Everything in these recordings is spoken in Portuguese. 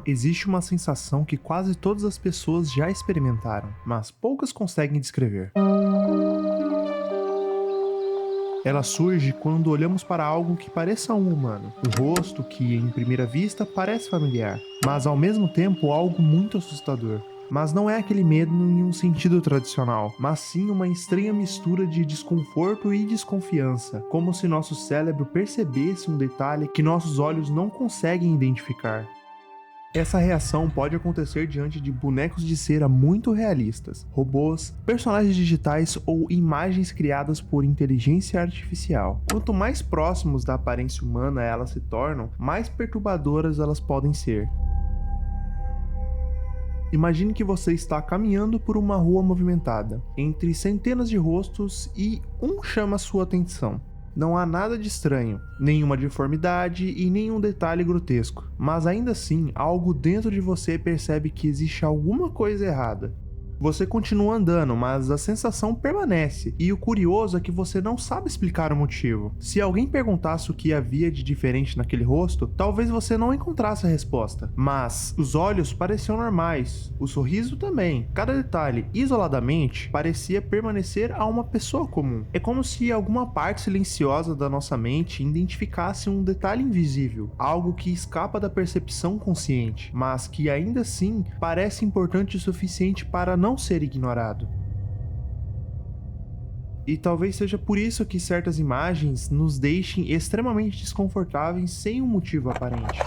Existe uma sensação que quase todas as pessoas já experimentaram, mas poucas conseguem descrever. Ela surge quando olhamos para algo que pareça um humano, um rosto que, em primeira vista, parece familiar, mas ao mesmo tempo algo muito assustador. Mas não é aquele medo em um sentido tradicional, mas sim uma estranha mistura de desconforto e desconfiança, como se nosso cérebro percebesse um detalhe que nossos olhos não conseguem identificar. Essa reação pode acontecer diante de bonecos de cera muito realistas, robôs, personagens digitais ou imagens criadas por inteligência artificial. Quanto mais próximos da aparência humana elas se tornam, mais perturbadoras elas podem ser. Imagine que você está caminhando por uma rua movimentada, entre centenas de rostos e um chama sua atenção. Não há nada de estranho, nenhuma deformidade e nenhum detalhe grotesco, mas ainda assim, algo dentro de você percebe que existe alguma coisa errada. Você continua andando, mas a sensação permanece, e o curioso é que você não sabe explicar o motivo. Se alguém perguntasse o que havia de diferente naquele rosto, talvez você não encontrasse a resposta. Mas os olhos pareciam normais, o sorriso também. Cada detalhe, isoladamente, parecia permanecer a uma pessoa comum. É como se alguma parte silenciosa da nossa mente identificasse um detalhe invisível, algo que escapa da percepção consciente, mas que ainda assim parece importante o suficiente para não ser ignorado. E talvez seja por isso que certas imagens nos deixem extremamente desconfortáveis sem um motivo aparente.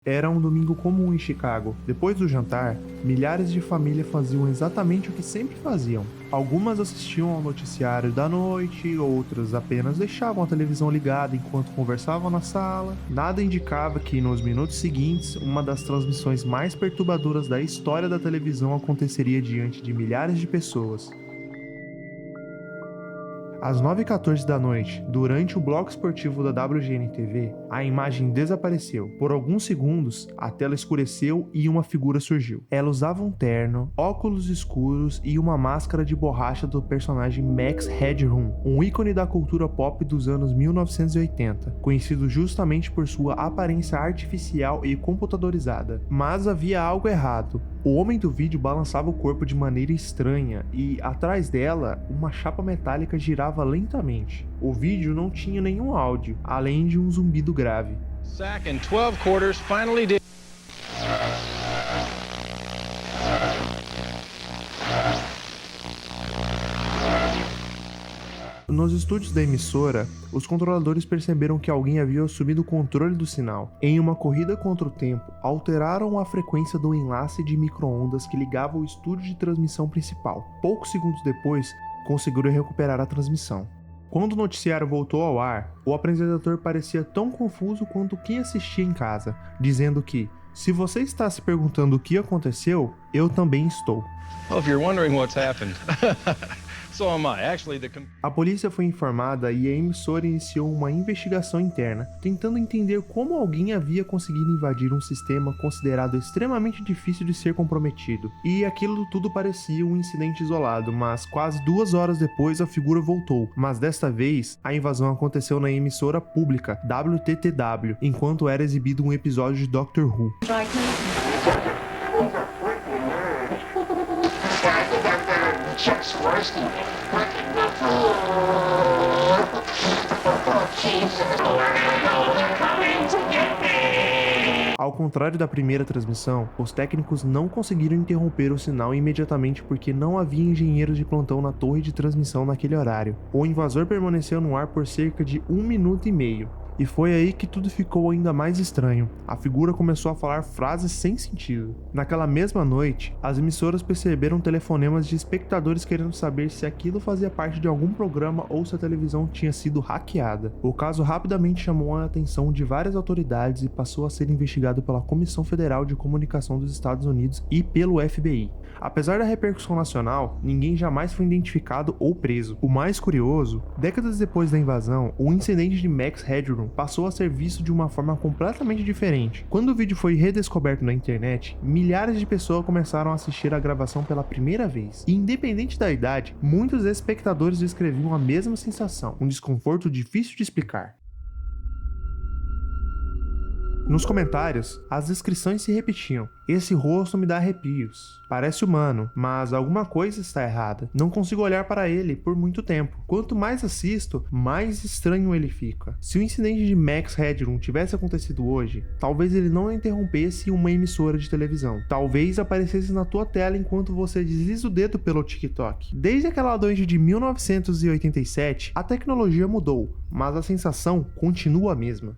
Era um domingo comum em Chicago. Depois do jantar, milhares de famílias faziam exatamente o que sempre faziam. Algumas assistiam ao noticiário da noite, outras apenas deixavam a televisão ligada enquanto conversavam na sala. Nada indicava que, nos minutos seguintes, uma das transmissões mais perturbadoras da história da televisão aconteceria diante de milhares de pessoas. Às 9h14 da noite, durante o bloco esportivo da WGN-TV, a imagem desapareceu. Por alguns segundos, a tela escureceu e uma figura surgiu. Ela usava um terno, óculos escuros e uma máscara de borracha do personagem Max Headroom, um ícone da cultura pop dos anos 1980, conhecido justamente por sua aparência artificial e computadorizada. Mas havia algo errado. O homem do vídeo balançava o corpo de maneira estranha e, atrás dela, uma chapa metálica girava lentamente. O vídeo não tinha nenhum áudio, além de um zumbido grave. Sack in 12 quarters finally did. Nos estúdios da emissora, os controladores perceberam que alguém havia assumido o controle do sinal. Em uma corrida contra o tempo, alteraram a frequência do enlace de micro-ondas que ligava o estúdio de transmissão principal. Poucos segundos depois, conseguiram recuperar a transmissão. Quando o noticiário voltou ao ar, o apresentador parecia tão confuso quanto quem assistia em casa, dizendo que, se você está se perguntando o que aconteceu, eu também estou. Well, if you're wondering what's happened. A polícia foi informada e a emissora iniciou uma investigação interna, tentando entender como alguém havia conseguido invadir um sistema considerado extremamente difícil de ser comprometido. E aquilo tudo parecia um incidente isolado, mas quase 2 horas depois a figura voltou. Mas desta vez, a invasão aconteceu na emissora pública WTTW, enquanto era exibido um episódio de Doctor Who. Ao contrário da primeira transmissão, os técnicos não conseguiram interromper o sinal imediatamente porque não havia engenheiros de plantão na torre de transmissão naquele horário. O invasor permaneceu no ar por cerca de 1 minuto e meio. E foi aí que tudo ficou ainda mais estranho. A figura começou a falar frases sem sentido. Naquela mesma noite, as emissoras perceberam telefonemas de espectadores querendo saber se aquilo fazia parte de algum programa ou se a televisão tinha sido hackeada. O caso rapidamente chamou a atenção de várias autoridades e passou a ser investigado pela Comissão Federal de Comunicação dos Estados Unidos e pelo FBI. Apesar da repercussão nacional, ninguém jamais foi identificado ou preso. O mais curioso, décadas depois da invasão, o incidente de Max Headroom passou a ser visto de uma forma completamente diferente. Quando o vídeo foi redescoberto na internet, milhares de pessoas começaram a assistir a gravação pela primeira vez. E independente da idade, muitos espectadores descreviam a mesma sensação, um desconforto difícil de explicar. Nos comentários, as descrições se repetiam. Esse rosto me dá arrepios. Parece humano, mas alguma coisa está errada. Não consigo olhar para ele por muito tempo. Quanto mais assisto, mais estranho ele fica. Se o incidente de Max Headroom tivesse acontecido hoje, talvez ele não interrompesse uma emissora de televisão. Talvez aparecesse na tua tela enquanto você desliza o dedo pelo TikTok. Desde aquela noite de 1987, a tecnologia mudou, mas a sensação continua a mesma.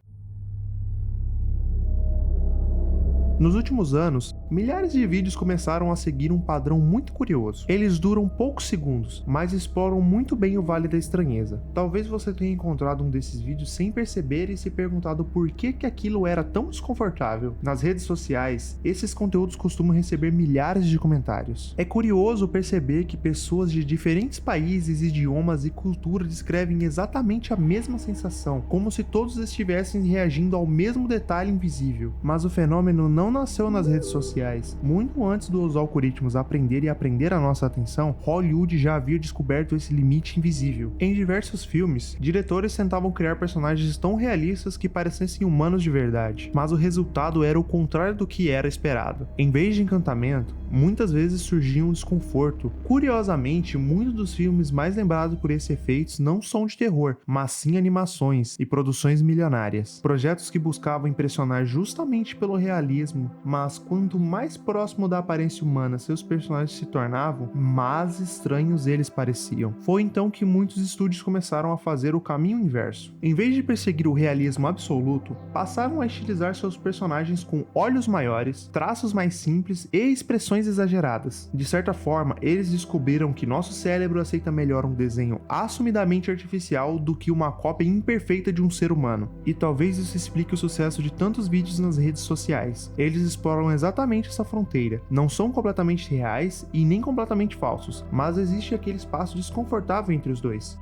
Nos últimos anos, milhares de vídeos começaram a seguir um padrão muito curioso. Eles duram poucos segundos, mas exploram muito bem o Vale da Estranheza. Talvez você tenha encontrado um desses vídeos sem perceber e se perguntado por que aquilo era tão desconfortável. Nas redes sociais, esses conteúdos costumam receber milhares de comentários. É curioso perceber que pessoas de diferentes países, idiomas e culturas descrevem exatamente a mesma sensação, como se todos estivessem reagindo ao mesmo detalhe invisível. Mas o fenômeno não nasceu nas redes sociais. Muito antes dos algoritmos aprender a nossa atenção, Hollywood já havia descoberto esse limite invisível. Em diversos filmes, diretores tentavam criar personagens tão realistas que parecessem humanos de verdade, mas o resultado era o contrário do que era esperado. Em vez de encantamento, muitas vezes surgia um desconforto. Curiosamente, muitos dos filmes mais lembrados por esses efeitos não são de terror, mas sim animações e produções milionárias. Projetos que buscavam impressionar justamente pelo realismo, mas quanto mais próximo da aparência humana seus personagens se tornavam, mais estranhos eles pareciam. Foi então que muitos estúdios começaram a fazer o caminho inverso. Em vez de perseguir o realismo absoluto, passaram a estilizar seus personagens com olhos maiores, traços mais simples e expressões exageradas. De certa forma, eles descobriram que nosso cérebro aceita melhor um desenho assumidamente artificial do que uma cópia imperfeita de um ser humano. E talvez isso explique o sucesso de tantos vídeos nas redes sociais. Eles exploram exatamente essa fronteira. Não são completamente reais e nem completamente falsos, mas existe aquele espaço desconfortável entre os dois.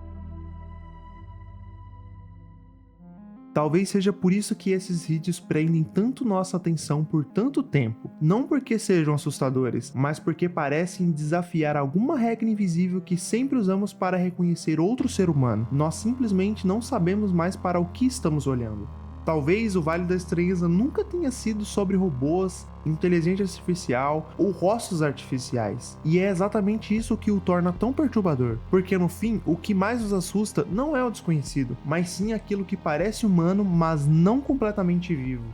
Talvez seja por isso que esses vídeos prendem tanto nossa atenção por tanto tempo. Não porque sejam assustadores, mas porque parecem desafiar alguma regra invisível que sempre usamos para reconhecer outro ser humano. Nós simplesmente não sabemos mais para o que estamos olhando. Talvez o Vale da Estranheza nunca tenha sido sobre robôs, inteligência artificial ou rostos artificiais. E é exatamente isso que o torna tão perturbador, porque no fim, o que mais nos assusta não é o desconhecido, mas sim aquilo que parece humano, mas não completamente vivo.